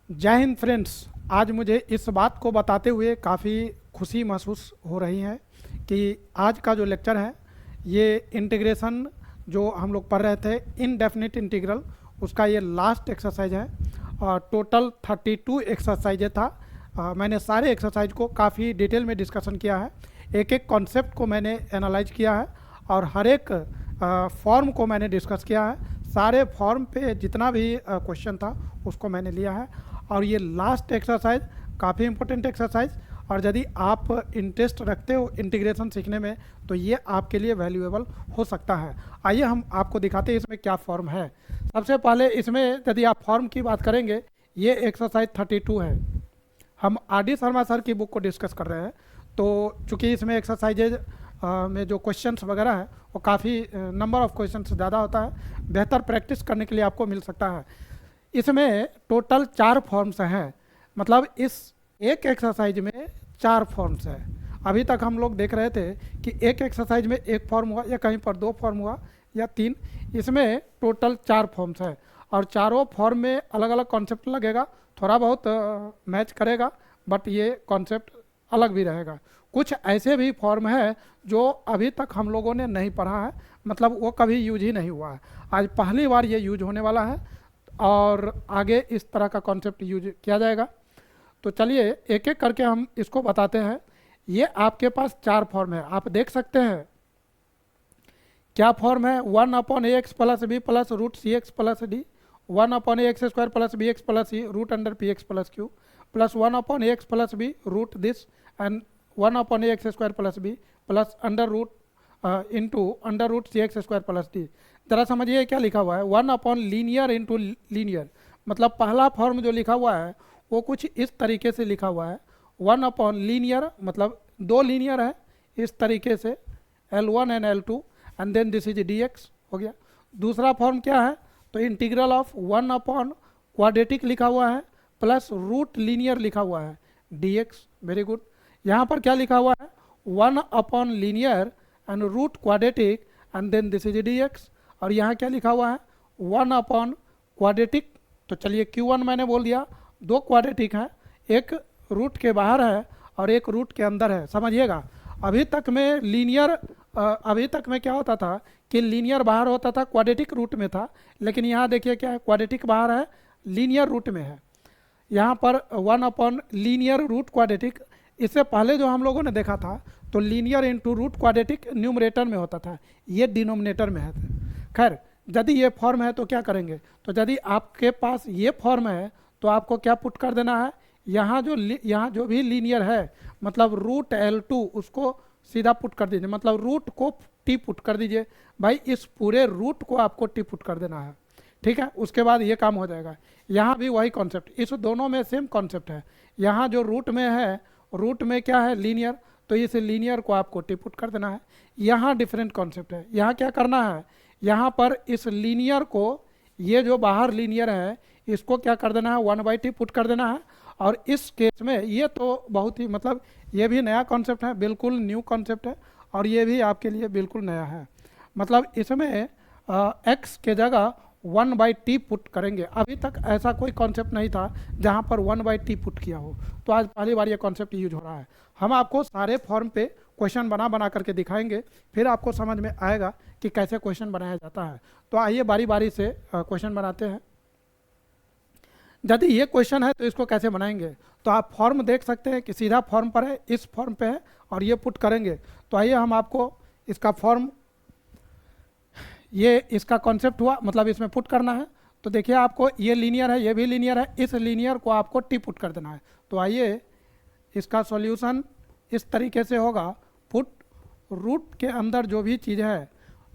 जय हिंद फ्रेंड्स। आज मुझे इस बात को बताते हुए काफ़ी खुशी महसूस हो रही है कि आज का जो लेक्चर है ये इंटीग्रेशन जो हम लोग पढ़ रहे थे इनडेफिनिट इंटीग्रल उसका ये लास्ट एक्सरसाइज है। और टोटल 32 एक्सरसाइज था। मैंने सारे एक्सरसाइज को काफ़ी डिटेल में डिस्कशन किया है। एक एक कॉन्सेप्ट को मैंने एनालाइज किया है और हर एक फॉर्म को मैंने डिस्कस किया है। सारे फॉर्म पे जितना भी क्वेश्चन था उसको मैंने लिया है। और ये लास्ट एक्सरसाइज काफ़ी इंपॉर्टेंट एक्सरसाइज, और यदि आप इंटरेस्ट रखते हो इंटीग्रेशन सीखने में तो ये आपके लिए वैल्यूएबल हो सकता है। आइए हम आपको दिखाते हैं इसमें क्या फॉर्म है। सबसे पहले इसमें यदि आप फॉर्म की बात करेंगे, ये एक्सरसाइज 32 है। हम आर डी शर्मा सर की बुक को डिस्कस कर रहे हैं, तो चूँकि इसमें एक्सरसाइजेज में जो क्वेश्चंस वगैरह है वो काफ़ी नंबर ऑफ़ क्वेश्चंस ज़्यादा होता है। बेहतर प्रैक्टिस करने के लिए आपको मिल सकता है। इसमें टोटल 4 फॉर्म्स हैं, मतलब इस एक एक्सरसाइज में 4 फॉर्म्स हैं। अभी तक हम लोग देख रहे थे कि एक एक्सरसाइज में एक फॉर्म हुआ या कहीं पर 2 फॉर्म हुआ या 3। इसमें टोटल 4 फॉर्म्स हैं और चारों फॉर्म में अलग अलग कॉन्सेप्ट लगेगा। थोड़ा बहुत मैच करेगा, बट ये कॉन्सेप्ट अलग भी रहेगा। कुछ ऐसे भी फॉर्म है जो अभी तक हम लोगों ने नहीं पढ़ा है, मतलब वो कभी यूज ही नहीं हुआ है। आज पहली बार ये यूज होने वाला है और आगे इस तरह का कॉन्सेप्ट यूज किया जाएगा। तो चलिए एक एक करके हम इसको बताते हैं। ये आपके पास 4 फॉर्म है, आप देख सकते हैं क्या फॉर्म है। 1/ax plus B plus root C X plus D, 1/ax² plus B X plus C root under P X plus Q, plus 1/ax plus B root this and 1/ax² plus B plus under root into under root C X square plus D. जरा समझिए क्या लिखा हुआ है, 1/लीनियर into linear. मतलब पहला form जो लिखा हुआ है वो कुछ इस तरीके से लिखा हुआ है। 1/लीनियर मतलब 2 लीनियर है इस तरीके से, L1 and L2 and then this is dx हो गया। दूसरा फॉर्म क्या है, तो इंटीग्रल ऑफ 1/क्वाड्रेटिक लिखा हुआ है प्लस रूट लीनियर लिखा हुआ है dx। Very good. यहाँ पर क्या लिखा हुआ है, 1/लीनियर and root quadratic and then this is dx। और यहाँ क्या लिखा हुआ है, 1/क्वाड्रेटिक। तो चलिए Q1 मैंने बोल दिया, 2 क्वाड्रेटिक हैं, एक रूट के बाहर है और एक रूट के अंदर है। समझिएगा अभी तक में लीनियर अभी तक में क्या होता था कि लीनियर बाहर होता था, क्वाड्रेटिक रूट में था। लेकिन यहाँ देखिए क्या है, क्वाड्रेटिक बाहर है, लीनियर रूट में है। यहाँ पर 1/लीनियर रूट क्वाड्रेटिक। इससे पहले जो हम लोगों ने देखा था तो linear into root quadratic numerator में होता था, ये डिनोमिनेटर में है। खैर यदि ये फॉर्म है तो क्या करेंगे, तो यदि आपके पास ये फॉर्म है तो आपको क्या पुट कर देना है, यहाँ जो भी लीनियर है मतलब रूट L2 उसको सीधा पुट कर दीजिए, मतलब रूट को टी पुट कर दीजिए। भाई इस पूरे रूट को आपको टी पुट कर देना है, ठीक है। उसके बाद ये काम हो जाएगा। यहाँ भी वही कॉन्सेप्ट, इस दोनों में सेम कॉन्सेप्ट है। यहाँ जो रूट में है, रूट में क्या है, लीनियर, तो इस लीनियर को आपको टी पुट कर देना है। यहाँ डिफरेंट कॉन्सेप्ट है। यहाँ क्या करना है, यहाँ पर इस लीनियर को, ये जो बाहर लीनियर है इसको क्या कर देना है, 1/t पुट कर देना है। और इस केस में ये तो बहुत ही मतलब ये भी नया कॉन्सेप्ट है, बिल्कुल न्यू कॉन्सेप्ट है, और ये भी आपके लिए बिल्कुल नया है। मतलब इसमें x के जगह 1/t पुट करेंगे। अभी तक ऐसा कोई कॉन्सेप्ट नहीं था जहाँ पर 1/t पुट किया हो, तो आज पहली बार ये कॉन्सेप्ट यूज हो रहा है। हम आपको सारे फॉर्म पे क्वेश्चन बना बना करके दिखाएंगे, फिर आपको समझ में आएगा कि कैसे क्वेश्चन बनाया जाता है। तो आइए बारी बारी से क्वेश्चन बनाते हैं। यदि ये क्वेश्चन है तो इसको कैसे बनाएंगे, तो आप फॉर्म देख सकते हैं कि सीधा फॉर्म पर है, इस फॉर्म पे है और ये पुट करेंगे। तो आइए हम आपको इसका फॉर्म, ये इसका कॉन्सेप्ट हुआ, मतलब इसमें पुट करना है। तो देखिए आपको ये लीनियर है, ये भी लीनियर है, इस लीनियर को आपको टी पुट कर देना है। तो आइए इसका सॉल्यूशन इस तरीके से होगा, पुट रूट के अंदर जो भी चीज़ है,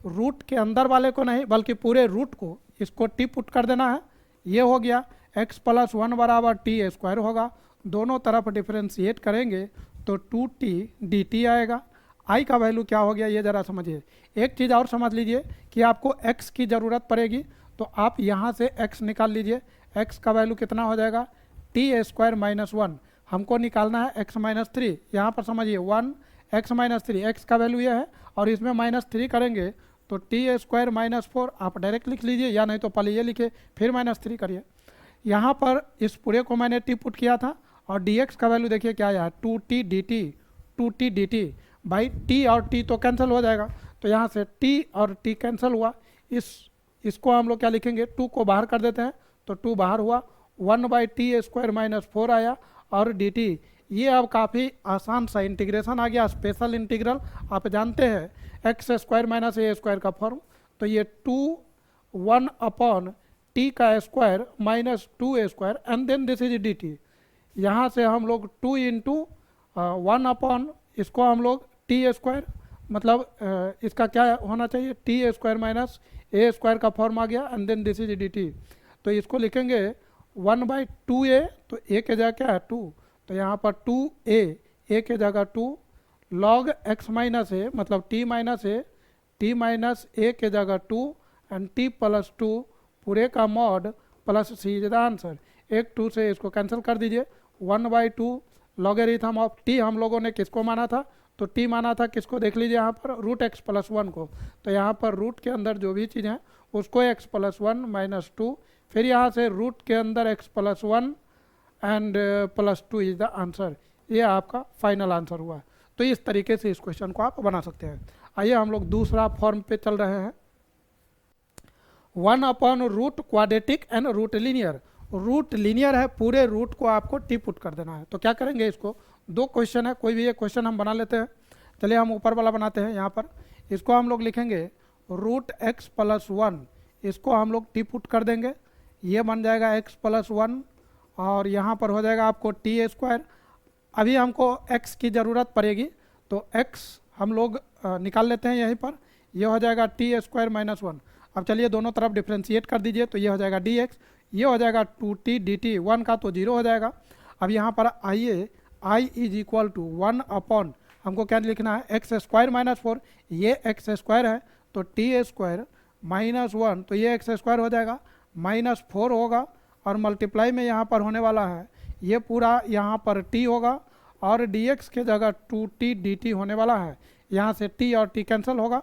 रूट के अंदर वाले को नहीं बल्कि पूरे रूट को, इसको टी पुट कर देना है। ये हो गया x + 1 बराबर t² होगा। दोनों तरफ डिफ्रेंशिएट करेंगे तो 2t dt आएगा। i का वैल्यू क्या हो गया ये ज़रा समझिए। एक चीज़ और समझ लीजिए कि आपको x की ज़रूरत पड़ेगी, तो आप यहाँ से x निकाल लीजिए। x का वैल्यू कितना हो जाएगा, t² - 1 हमको निकालना है, x - 3। यहाँ पर समझिए 1 x - 3, x का वैल्यू ये है और इसमें -3 करेंगे तो t² - 4 आप डायरेक्ट लिख लीजिए, या नहीं तो पहले ये लिखे फिर -3 करिए। यहाँ पर इस पूरे को मैंने टी पुट किया था और dx का वैल्यू देखिए क्या आया, 2t dt भाई t और t तो कैंसिल हो जाएगा, तो यहाँ से t और t कैंसिल हुआ। इसको हम लोग क्या लिखेंगे, 2 को बाहर कर देते हैं तो 2 बाहर हुआ, 1/t² माइनस 4 आया और dt। ये अब काफ़ी आसान सा इंटीग्रेशन आ गया, स्पेशल इंटीग्रल। आप जानते हैं x² माइनस a² का फॉर्म, तो ये 1/t का square minus 2a² and then this is dt। यहाँ से हम लोग 2 इंटू 1 इसको हम लोग t² मतलब इसका क्या होना चाहिए, t² माइनस a² का फॉर्म आ गया and then this is dt। तो इसको लिखेंगे 1/2a, तो a के जगह क्या है 2, तो यहाँ पर 2a, a के जगह 2 log x माइनस a मतलब t माइनस a के जगह 2 एंड t प्लस 2 पूरे का mod plus c is the answer. 2 से इसको कैंसिल कर दीजिए, 1/2 लॉगरिथम ऑफ t हम लोगों ने किसको माना था, तो t माना था किसको, देख लीजिए यहाँ पर रूट x प्लस 1 को। तो यहाँ पर रूट के अंदर जो भी चीज़ है उसको x प्लस 1 माइनस 2, फिर यहाँ से रूट के अंदर x plus 1 and plus 2 is the answer. ये आपका फाइनल आंसर हुआ। तो इस तरीके से इस क्वेश्चन को आप बना सकते हैं। आइए हम लोग दूसरा फॉर्म पे चल रहे हैं, 1/रूट quadratic and root linear. Root linear है, पूरे रूट को आपको टी पुट कर देना है। तो क्या करेंगे, इसको 2 क्वेश्चन है, कोई भी एक क्वेश्चन हम बना लेते हैं। चलिए हम ऊपर वाला बनाते हैं। यहाँ पर इसको हम लोग लिखेंगे रूट x प्लस 1, इसको हम लोग टी पुट कर देंगे, ये बन जाएगा x प्लस 1 और यहाँ पर हो जाएगा आपको t²। अभी हमको x की ज़रूरत पड़ेगी तो x हम लोग निकाल लेते हैं यहीं पर, ये हो जाएगा t² माइनस 1। अब चलिए दोनों तरफ डिफ्रेंशिएट कर दीजिए, तो ये हो जाएगा dx, ये हो जाएगा 2t dt, 1 का तो 0 हो जाएगा। अब यहाँ पर आइए i इज इक्वल टू 1 हमको क्या लिखना है, x² माइनस 4, ये x² है तो t² माइनस 1, तो ये x² हो जाएगा, माइनस 4 होगा और मल्टीप्लाई में यहाँ पर होने वाला है, ये पूरा यहाँ पर t होगा और dx के जगह 2t dt होने वाला है। यहाँ से t और t कैंसिल होगा।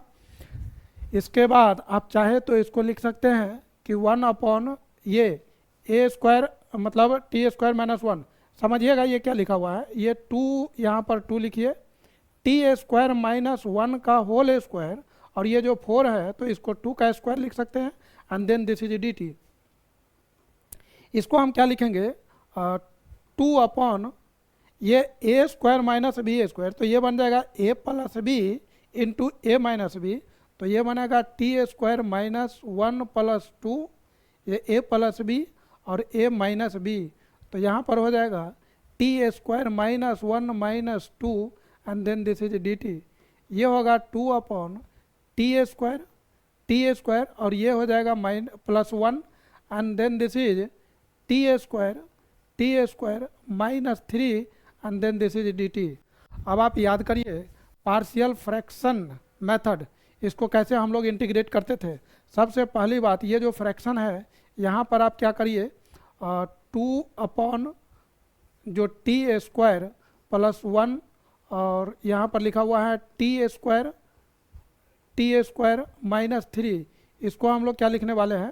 इसके बाद आप चाहे तो इसको लिख सकते हैं कि 1 ये a² मतलब t² माइनस 1। समझिएगा ये क्या लिखा हुआ है, ये 2 यहाँ पर 2 लिखिए, t² माइनस 1 का होल स्क्वायर, और ये जो 4 है तो इसको 2 का स्क्वायर लिख सकते हैं and then this is dt। इसको हम क्या लिखेंगे, 2 ये a² माइनस b², तो ये बन जाएगा a plus b into a minus b, तो ये बनेगा t² माइनस 1 प्लस 2, ये a प्लस b और a माइनस b, तो यहाँ पर हो जाएगा t² minus 1 minus 2 and then this is dt। ये होगा 2/t² और ये हो जाएगा plus 1 and then this is t² minus 3 and then this is dt। अब आप याद करिए पार्शियल फ्रैक्शन मेथड, इसको कैसे हम लोग इंटीग्रेट करते थे। सबसे पहली बात, ये जो फ्रैक्शन है यहाँ पर आप क्या करिए, 2 जो t² प्लस 1 और यहाँ पर लिखा हुआ है t² माइनस 3, इसको हम लोग क्या लिखने वाले हैं,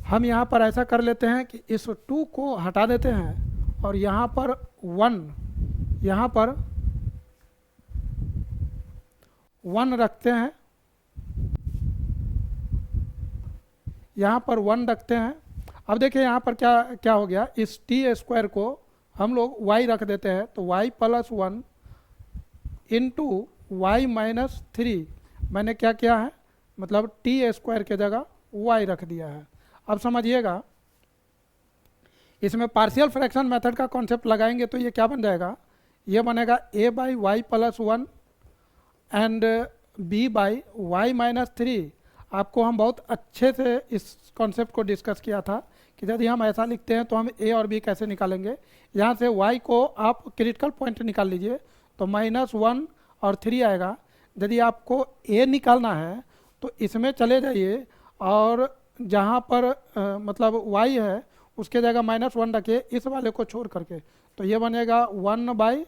हम यहाँ पर ऐसा कर लेते हैं कि इस 2 को हटा देते हैं और यहाँ पर 1 रखते हैं, यहाँ पर 1 रखते हैं। अब देखिए यहाँ पर क्या हो गया, इस t² को हम लोग y रख देते हैं, तो y plus 1 into y minus 3, मैंने क्या किया है, मतलब t² के जगह y रख दिया है। अब समझिएगा इसमें पार्शियल फ्रैक्शन मेथड का कॉन्सेप्ट लगाएंगे तो ये क्या बन जाएगा, ये बनेगा a/y plus 1 and b/y minus 3। आपको हम बहुत अच्छे से इस कॉन्सेप्ट को डिस्कस किया था कि यदि हम ऐसा लिखते हैं तो हम a और b कैसे निकालेंगे। यहाँ से y को आप क्रिटिकल पॉइंट निकाल लीजिए तो -1 और 3 आएगा। यदि आपको a निकालना है तो इसमें चले जाइए और जहाँ पर मतलब y है उसके जगह -1 रखिए इस वाले को छोड़ करके, तो ये बनेगा 1/-1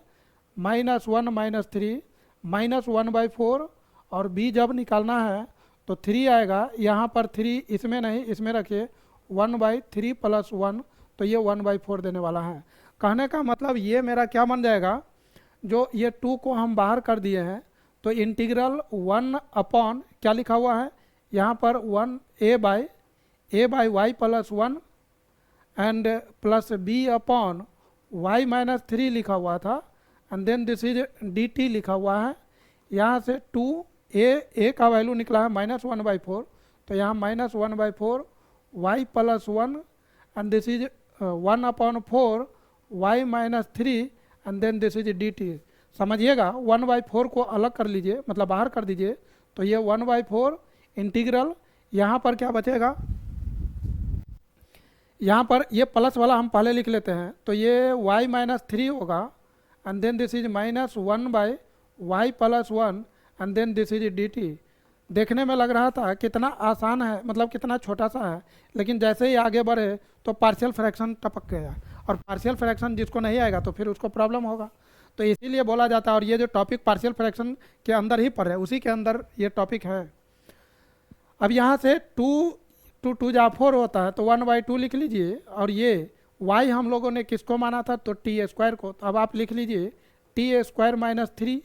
-3 -1/4 और b जब निकालना है तो 3 आएगा, यहाँ पर 3 इसमें नहीं इसमें रखिए 1/3 + 1, तो ये 1/4 देने वाला है। कहने का मतलब ये मेरा क्या बन जाएगा, जो ये 2 को हम बाहर कर दिए हैं, तो इंटीग्रल 1 क्या लिखा हुआ है यहाँ पर, 1 a/y + 1 एंड प्लस b/y-3 लिखा हुआ था, and then this is dt लिखा हुआ है। यहाँ से 2a का वैल्यू निकला है -1/4, तो यहाँ -1/4 y + 1 and this is 1/4 y-3 and then this is dt। समझिएगा, 1/4 को अलग कर लीजिए, मतलब बाहर कर दीजिए, तो ये 1/4 इंटीग्रल, यहाँ पर क्या बचेगा, यहाँ पर ये प्लस वाला हम पहले लिख लेते हैं, तो ये y-3 होगा, and then this is -1/y + 1 and then this is dt। देखने में लग रहा था कितना आसान है, मतलब कितना छोटा सा है, लेकिन जैसे ही आगे बढ़े तो पार्शियल फ्रैक्शन टपक गया, और पार्शियल फ्रैक्शन जिसको नहीं आएगा तो फिर उसको प्रॉब्लम होगा। तो इसीलिए बोला जाता है, और ये जो टॉपिक पार्शियल फ्रैक्शन के अंदर ही पढ़ रहे हैं, उसी के अंदर ये टॉपिक है। अब यहाँ से 2 2 जा 4 होता है, तो 1/2 लिख लीजिए, और ये y हम लोगों ने किसको माना था, तो t² को, तो अब आप लिख लीजिए t² - 3,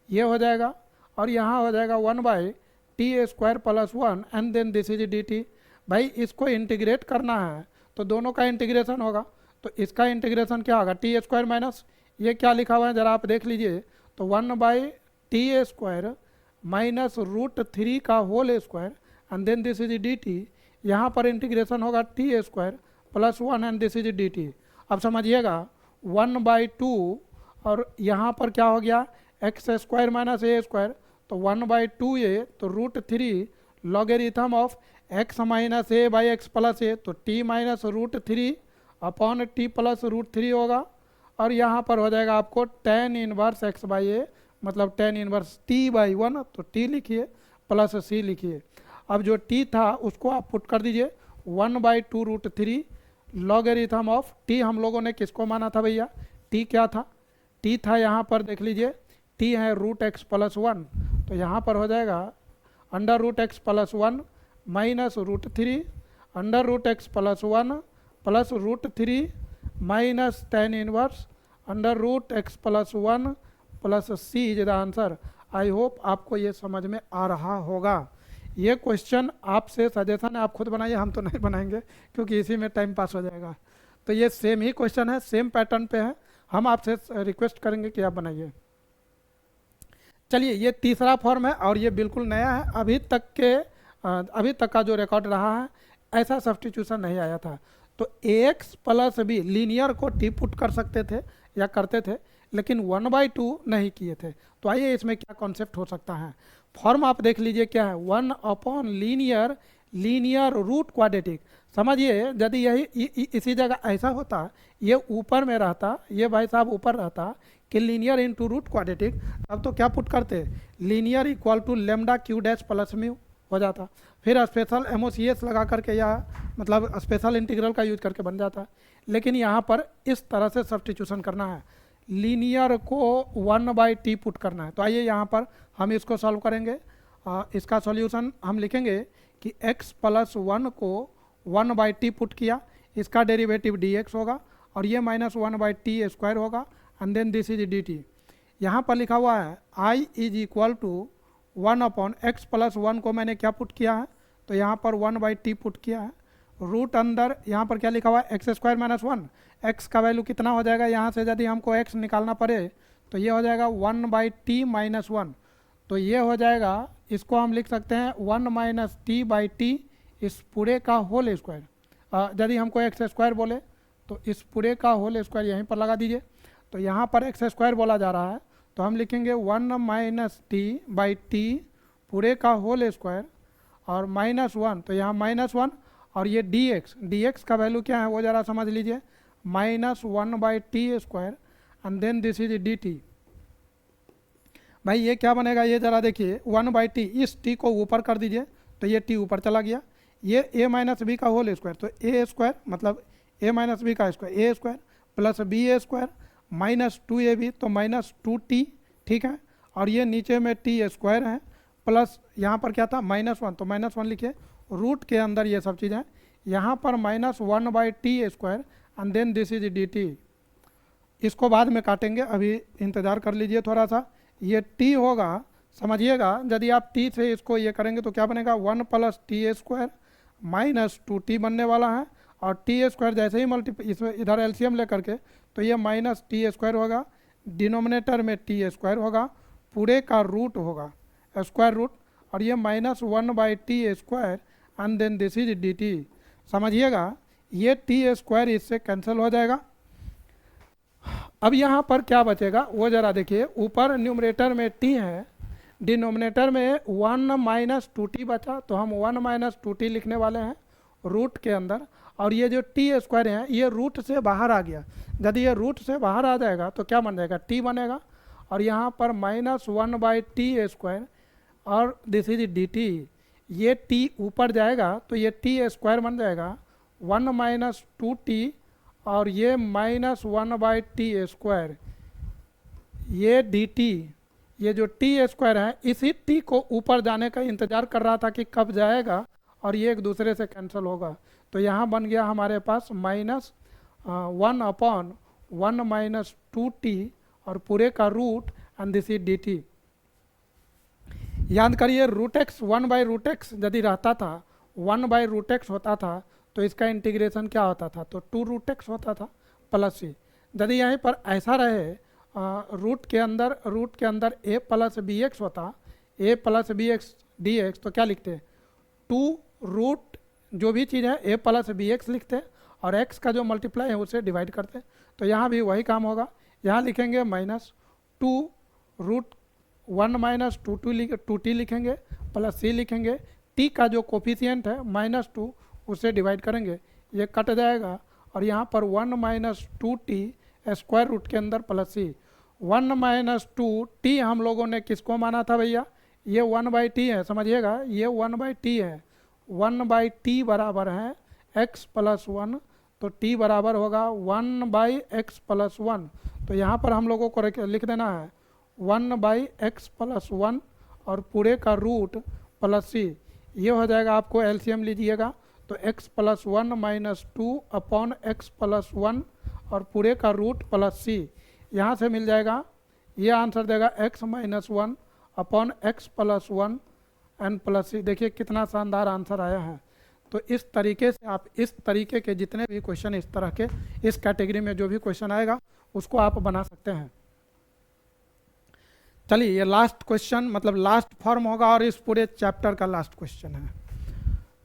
ये हो जाएगा, और यहाँ हो जाएगा 1/t² + 1 and then this is dt। भाई इसको इंटीग्रेट करना है तो दोनों का इंटीग्रेशन होगा, तो इसका इंटीग्रेशन क्या होगा, t² माइनस ये क्या लिखा हुआ है ज़रा आप देख लीजिए, तो 1/t² -√3 का whole square and then this is dt। यहाँ पर इंटीग्रेशन होगा t² + 1 and this is dt। अब समझिएगा 1/2, और यहाँ पर क्या हो गया, x² - a², तो 1/2a, तो √3 logarithm of x - a/x + a, तो t -√3 अपॉन t + √3 होगा, और यहाँ पर हो जाएगा आपको tan इनवर्स x/a, मतलब tan इनवर्स t/1, तो t लिखिए प्लस c लिखिए। अब जो t था उसको आप पुट कर दीजिए, 1/2√3 लॉगरिथम ऑफ t, हम लोगों ने किसको माना था भैया, t क्या था, t था यहाँ पर देख लीजिए, t है √x + 1, तो यहाँ पर हो जाएगा √x + 1 -√3 √x + 1 plus √3 minus tan inverse √x + 1 plus c is the answer. I hope आपको ये समझ में आ रहा होगा। ये क्वेश्चन आपसे सजेशन है, आप खुद बनाइए, हम तो नहीं बनाएंगे क्योंकि इसी में टाइम पास हो जाएगा। तो ये सेम ही क्वेश्चन है, सेम पैटर्न पे है, हम आपसे रिक्वेस्ट करेंगे कि आप बनाइए। चलिए, ये तीसरा फॉर्म है और ये बिल्कुल नया है, अभी तक का जो रिकॉर्ड रहा है ऐसा सब्स्टिट्यूशन नहीं आया था। तो ax + b लीनियर को टी पुट कर सकते थे या करते थे, लेकिन 1/2 नहीं किए थे। तो आइए इसमें क्या कॉन्सेप्ट हो सकता है। फॉर्म आप देख लीजिए क्या है, 1/लीनियर, लीनियर रूट क्वाड्रेटिक। समझिए, यदि यही इसी जगह ऐसा होता, ये ऊपर में रहता, ये भाई साहब ऊपर रहता कि लीनियर इंटू रूट क्वाड्रेटिक, अब तो क्या पुट करते, linear equal to λ q' + mu हो जाता, फिर स्पेशल MOCS लगा करके या मतलब स्पेशल इंटीग्रल का यूज करके बन जाता। लेकिन यहाँ पर इस तरह से सब्स्टिट्यूशन करना है, लीनियर को 1/t पुट करना है। तो आइए यहाँ पर हम इसको सॉल्व करेंगे। इसका सॉल्यूशन हम लिखेंगे कि x + 1 को 1/t पुट किया, इसका डेरिवेटिव dx होगा, और ये -1/t² होगा, and then this is dt। यहाँ पर लिखा हुआ है i = 1/x + 1 को मैंने क्या पुट किया है, तो यहाँ पर 1/t पुट किया है, रूट अंदर यहाँ पर क्या लिखा हुआ है, x² - 1, x का वैल्यू कितना हो जाएगा, यहाँ से यदि हमको x निकालना पड़े तो ये हो जाएगा 1/t - 1, तो ये हो जाएगा, इसको हम लिख सकते हैं 1 - t/t इस पूरे का होल स्क्वायर। यदि हमको x² बोले तो इस पूरे का होल स्क्वायर यहीं पर लगा दीजिए। तो यहाँ पर x² बोला जा रहा है, तो हम लिखेंगे 1 - t/t पूरे का होल स्क्वायर, और -1, तो यहाँ -1, और ये dx का वैल्यू क्या है वो ज़रा समझ लीजिए, -1/t² and then this is dt। भाई ये क्या बनेगा, ये ज़रा देखिए, 1/t, इस t को ऊपर कर दीजिए तो ये t ऊपर चला गया, ये a - b का होल स्क्वायर, तो a² मतलब a - b का square, a² plus ba² -2ab, तो -2t, ठीक है, और ये नीचे में t² है, प्लस यहाँ पर क्या था -1, तो -1 लिखिए, रूट के अंदर ये सब चीज़ें, यहाँ पर -1/t² and then this is dt। इसको बाद में काटेंगे, अभी इंतज़ार कर लीजिए थोड़ा सा। ये t होगा, समझिएगा, यदि आप t से इसको ये करेंगे तो क्या बनेगा, 1 + t² -2t बनने वाला है। और t² जैसे ही इसमें इधर एलसीएम लेकर के, तो ये -t² होगा, डिनोमिनेटर में t² होगा, पूरे का रूट होगा स्क्वायर रूट, और ये -1/t² and then this is dt। समझिएगा, ये t² इससे कैंसिल हो जाएगा। अब यहाँ पर क्या बचेगा वो ज़रा देखिए, ऊपर न्यूमरेटर में t है, डिनोमिनेटर में 1 - 2t बचा, तो हम 1 - 2t लिखने वाले हैं रूट के अंदर। और ये जो t² है ये रूट से बाहर आ गया, यदि ये रूट से बाहर आ जाएगा तो क्या बन जाएगा, t बनेगा। और यहाँ पर -1/t² और दिस इज dt। ये t ऊपर जाएगा तो ये t² बन जाएगा 1 - 2t, और ये -1/t², ये dt। ये जो t² है इसी t को ऊपर जाने का इंतज़ार कर रहा था कि कब जाएगा, और ये एक दूसरे से कैंसिल होगा। तो यहाँ बन गया हमारे पास -1/1 - 2t और पूरे का root and this is dt। याद करिए, √x 1/√x यदि रहता था, 1/√x होता था, तो इसका इंटीग्रेशन क्या होता था, तो 2√x होता था प्लस c। यदि यहीं पर ऐसा रहे, रूट के अंदर a + bx होता, a + bx dx, तो क्या लिखते, 2 जो भी चीज़ है a + bx लिखते, और x का जो मल्टीप्लाई है उसे डिवाइड करते। तो यहाँ भी वही काम होगा, यहाँ लिखेंगे -2 √1 - 2t लिखेंगे, प्लस c लिखेंगे, t का जो कोफिशिएंट है -2 उससे डिवाइड करेंगे, ये कट जाएगा, और यहाँ पर 1 - 2t स्क्वायर रूट के अंदर प्लस c। 1 - 2t हम लोगों ने किसको माना था भैया, ये 1/t है, समझिएगा, ये 1/t है। 1/t बराबर है x + 1, तो t बराबर होगा 1/x + 1। तो यहाँ पर हम लोगों को लिख देना है 1/x + 1 और पूरे का रूट प्लस c। ये हो जाएगा, आपको एलसीएम लीजिएगा तो x + 1 - 2/x + 1 और पूरे का रूट प्लस c। यहाँ से मिल जाएगा, ये आंसर देगा x - 1/x + 1 N plus c। देखिए कितना शानदार आंसर आया है। तो इस तरीके से आप इस तरीके के जितने भी क्वेश्चन इस तरह के इस कैटेगरी में जो भी क्वेश्चन आएगा उसको आप बना सकते हैं। चलिए, ये लास्ट क्वेश्चन मतलब लास्ट फॉर्म होगा और इस पूरे चैप्टर का लास्ट क्वेश्चन है।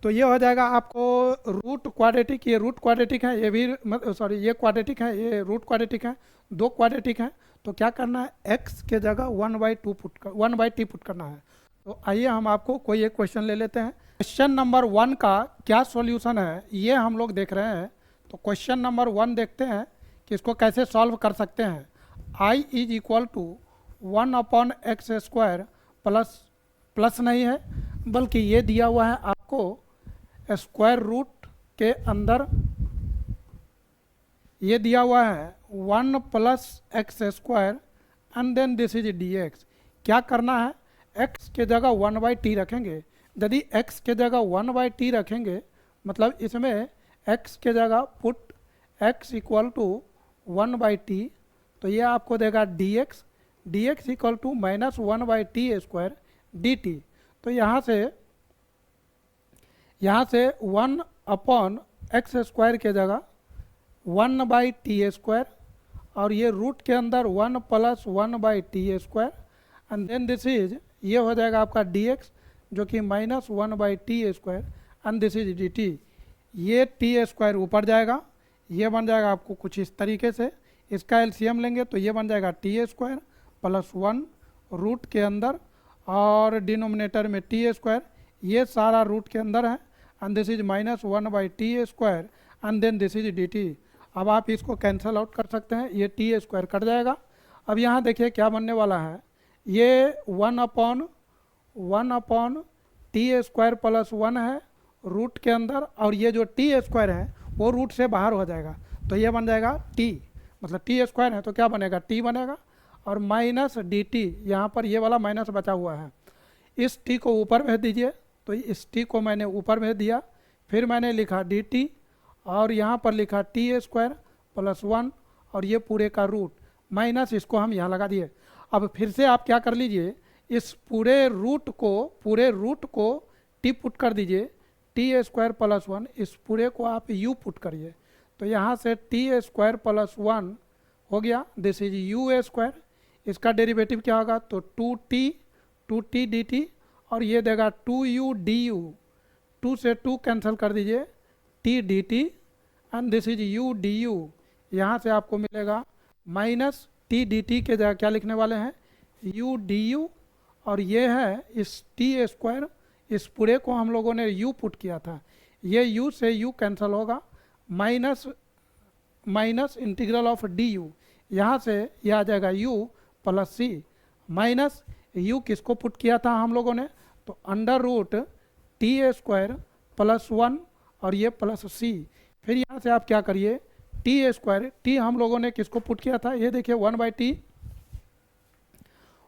तो ये हो जाएगा आपको रूट क्वाड्रेटिक, ये रूट क्वाड्रेटिक है, ये भी सॉरी ये क्वाड्रेटिक है, ये रूट क्वाड्रेटिक है, दो क्वाड्रेटिक हैं। तो क्या करना है, x के जगह 1/2 1/t पुट करना है। तो आइए हम आपको कोई एक क्वेश्चन ले लेते हैं। क्वेश्चन नंबर 1 का क्या सॉल्यूशन है ये हम लोग देख रहे हैं। तो क्वेश्चन नंबर 1 देखते हैं कि इसको कैसे सॉल्व कर सकते हैं। i = 1/x² प्लस नहीं है, बल्कि ये दिया हुआ है आपको स्क्वायर रूट के अंदर, ये दिया हुआ है 1 + x² and then this is dx। क्या करना है, x के जगह 1/t रखेंगे। यदि x के जगह 1/t रखेंगे मतलब इसमें x के जगह पुट x = 1/t, तो ये आपको देगा dx = -1/t² dt। तो यहाँ से 1/x² के जगह 1/t² और ये रूट के अंदर 1 + 1/t² and then this is, ये हो जाएगा आपका dx जो कि -1/t² and this is dt। ये t² ऊपर जाएगा, ये बन जाएगा आपको कुछ इस तरीके से। इसका एलसीएम लेंगे तो ये बन जाएगा t² + 1 रूट के अंदर और डिनोमिनेटर में t², ये सारा रूट के अंदर है and this is -1/t² and then this is dt। अब आप इसको कैंसिल आउट कर सकते हैं, ये t² कट जाएगा। अब यहाँ देखिए क्या बनने वाला है, ये 1/t² + 1 है रूट के अंदर, और ये जो t² है वो रूट से बाहर हो जाएगा, तो ये बन जाएगा t, मतलब t² है तो क्या बनेगा, t बनेगा, और -dt, यहाँ पर ये वाला माइनस बचा हुआ है, इस t को ऊपर भेज दीजिए। तो इस t को मैंने ऊपर भेज दिया, फिर मैंने लिखा डी टी, और यहाँ पर लिखा टी स्क्वायर प्लस 1, और ये पूरे का रूट माइनस इसको हम यहाँ लगा दिए। अब फिर से आप क्या कर लीजिए, इस पूरे रूट को टी पुट कर दीजिए, टी स्क्वायर प्लस 1, इस पूरे को आप यू पुट करिए, तो यहाँ से टी स्क्वायर प्लस 1 हो गया, दिस इज यू स्क्वायर। इसका डेरिवेटिव क्या होगा, तो 2t डी टी, और ये देगा 2u डी यू, 2 से 2 कैंसिल कर दीजिए, t D T, and this is u D u. यहाँ से आपको मिलेगा माइनस t डी टी के जगह क्या लिखने वाले हैं, u डी यू, और ये है इस t स्क्वायर, इस पूरे को हम लोगों ने u पुट किया था, ये u से u कैंसिल होगा, minus integral of d u, यहाँ से ये आ जाएगा u plus c, minus u किसको पुट किया था हम लोगों ने, तो under root t square plus 1 और ये प्लस सी। फिर यहाँ से आप क्या करिए, टी स्क्वायर, टी हम लोगों ने किसको पुट किया था, ये देखिए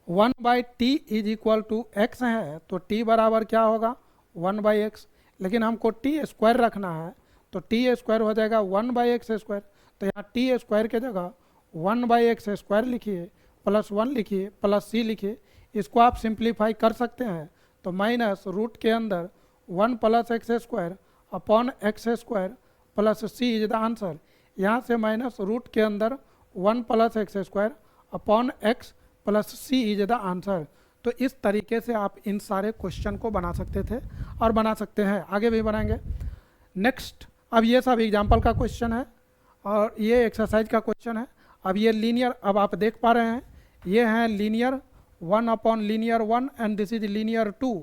1/t is equal to x है, तो t बराबर क्या होगा 1/x, लेकिन हमको टी स्क्वायर रखना है, तो टी स्क्वायर हो जाएगा 1/x स्क्वायर, तो यहाँ टी स्क्वायर के जगह 1/x स्क्वायर लिखिए, प्लस 1 लिखिए, प्लस सी लिखिए, इसको आप सिंप्लीफाई कर सकते हैं, तो माइनस रूट के अंदर 1 plus x square upon x square plus c is the answer. यहाँ से माइनस रूट के अंदर 1 plus x square upon x plus c is the answer. तो इस तरीके से आप इन सारे क्वेश्चन को बना सकते थे और बना सकते हैं, आगे भी बनाएंगे। नेक्स्ट, अब ये सब एग्जाम्पल का क्वेश्चन है और ये एक्सरसाइज का क्वेश्चन है। अब ये लीनियर, अब आप देख पा रहे हैं ये हैं linear 1 upon linear 1 and this is linear 2।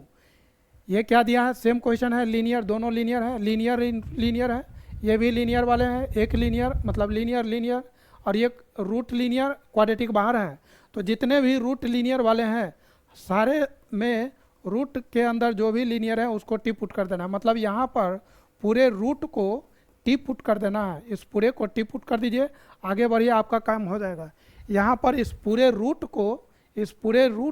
ये क्या दिया है, सेम क्वेश्चन है, लीनियर, दोनों लीनियर है, लीनियर है, ये भी लीनियर वाले हैं, एक लीनियर मतलब लीनियर और ये रूट लीनियर क्वाड्रेटिक बाहर है। तो जितने भी रूट लीनियर वाले हैं सारे में रूट के अंदर जो भी लीनियर है उसको टी पुट कर देना है, मतलब यहाँ पर पूरे रूट को टी पुट कर देना है, इस पूरे को टी पुट कर दीजिए, आगे बढ़िए, आपका काम हो जाएगा। यहाँ पर इस पूरे रूट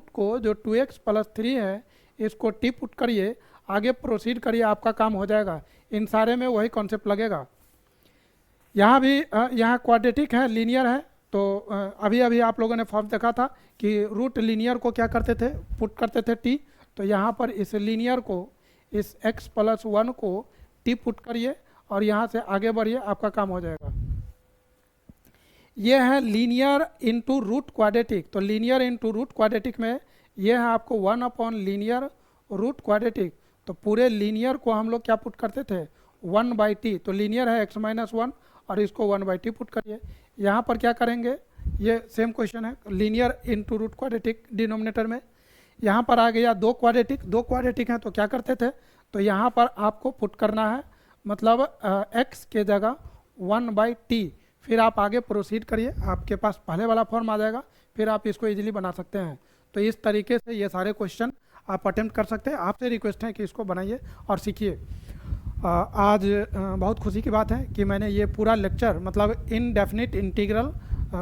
को जो 2x प्लस 3 है इसको टी पुट करिए, आगे प्रोसीड करिए, आपका काम हो जाएगा। इन सारे में वही कॉन्सेप्ट लगेगा। यहाँ भी यहाँ क्वाड्रेटिक है, लीनियर है, तो अभी आप लोगों ने फॉर्म देखा था कि रूट लीनियर को क्या करते थे, पुट करते थे टी, तो यहाँ पर इस लीनियर को, इस x प्लस 1 को टी पुट करिए और यहाँ से आगे बढ़िए, आपका काम हो जाएगा। ये है लीनियर इंटू रूट क्वाड्रेटिक, तो लीनियर इंटू रूट क्वाड्रेटिक में ये है आपको 1 अपॉन लीनियर रूट क्वाड्रेटिक, तो पूरे लीनियर को हम लोग क्या पुट करते थे 1/t, तो लीनियर है x माइनस 1 और इसको 1/t पुट करिए। यहाँ पर क्या करेंगे, ये सेम क्वेश्चन है, linear into root quadratic denominator में, यहाँ पर आ गया दो क्वाड्रेटिक हैं, तो क्या करते थे, तो यहाँ पर आपको पुट करना है, मतलब x के जगह 1/t, फिर आप आगे प्रोसीड करिए, आपके पास पहले वाला फॉर्म आ जाएगा, फिर आप इसको इजीली बना सकते हैं। तो इस तरीके से ये सारे क्वेश्चन आप अटेम्प्ट कर सकते हैं। आपसे रिक्वेस्ट है कि इसको बनाइए और सीखिए। आज बहुत खुशी की बात है कि मैंने ये पूरा लेक्चर, मतलब इनडेफिनिट इंटीग्रल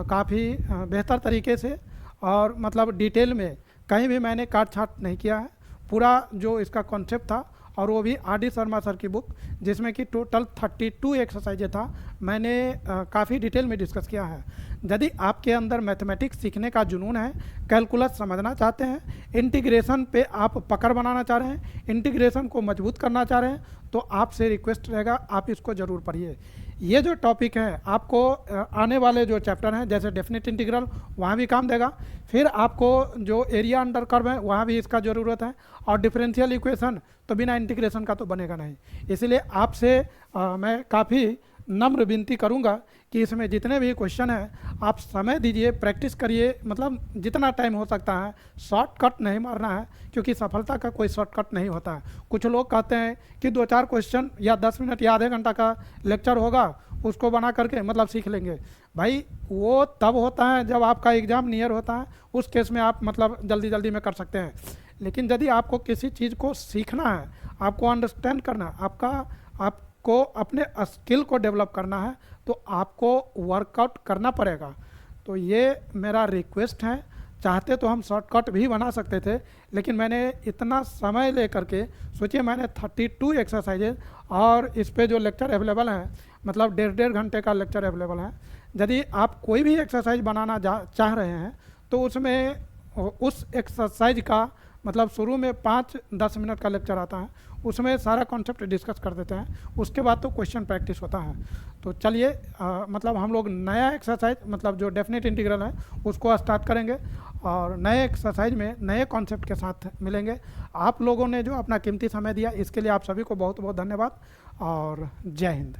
काफ़ी बेहतर तरीके से और मतलब डिटेल में कहीं भी मैंने काट छाट नहीं किया है। पूरा जो इसका कॉन्सेप्ट था, और वो भी आर डी शर्मा सर की बुक, जिसमें कि टोटल 32 एक्सरसाइजें था, मैंने काफ़ी डिटेल में डिस्कस किया है। यदि आपके अंदर मैथमेटिक्स सीखने का जुनून है, कैलकुलस समझना चाहते हैं, इंटीग्रेशन पे आप पकड़ बनाना चाह रहे हैं, इंटीग्रेशन को मजबूत करना चाह रहे हैं, तो आपसे रिक्वेस्ट रहेगा आप इसको ज़रूर पढ़िए। ये जो टॉपिक है आपको आने वाले जो चैप्टर हैं, जैसे डेफिनेट इंटीग्रल, वहाँ भी काम देगा। फिर आपको जो एरिया अंडर कर्व है वहाँ भी इसका ज़रूरत है, और डिफरेंशियल इक्वेशन तो बिना इंटीग्रेशन का तो बनेगा नहीं। इसलिए आपसे मैं काफ़ी नम्र विनती करूंगा कि इसमें जितने भी क्वेश्चन हैं आप समय दीजिए, प्रैक्टिस करिए, मतलब जितना टाइम हो सकता है। शॉर्टकट नहीं मारना है, क्योंकि सफलता का कोई शॉर्टकट नहीं होता है। कुछ लोग कहते हैं कि 2-4 क्वेश्चन या 10 मिनट या आधे घंटा का लेक्चर होगा, उसको बना करके मतलब सीख लेंगे। भाई वो तब होता है जब आपका एग्ज़ाम नियर होता है, उस केस में आप मतलब जल्दी जल्दी में कर सकते हैं। लेकिन यदि आपको किसी चीज़ को सीखना है, आपको अंडरस्टैंड करना है, आपको अपने स्किल को डेवलप करना है, तो आपको वर्कआउट करना पड़ेगा। तो ये मेरा रिक्वेस्ट है, चाहते तो हम शॉर्टकट भी बना सकते थे, लेकिन मैंने इतना समय ले करके सोचिए, मैंने 32 एक्सरसाइजेज और इस पे जो लेक्चर अवेलेबल है, मतलब 1.5 घंटे का लेक्चर अवेलेबल है। यदि आप कोई भी एक्सरसाइज बनाना चाह रहे हैं तो उसमें उस एक्सरसाइज का मतलब शुरू में 5-10 मिनट का लेक्चर आता है, उसमें सारा कॉन्सेप्ट डिस्कस कर देते हैं, उसके बाद तो क्वेश्चन प्रैक्टिस होता है। तो चलिए मतलब हम लोग नया एक्सरसाइज मतलब जो डेफिनेट इंटीग्रल है उसको स्टार्ट करेंगे और नए एक्सरसाइज में नए कॉन्सेप्ट के साथ मिलेंगे। आप लोगों ने जो अपना कीमती समय दिया इसके लिए आप सभी को बहुत बहुत धन्यवाद और जय हिंद।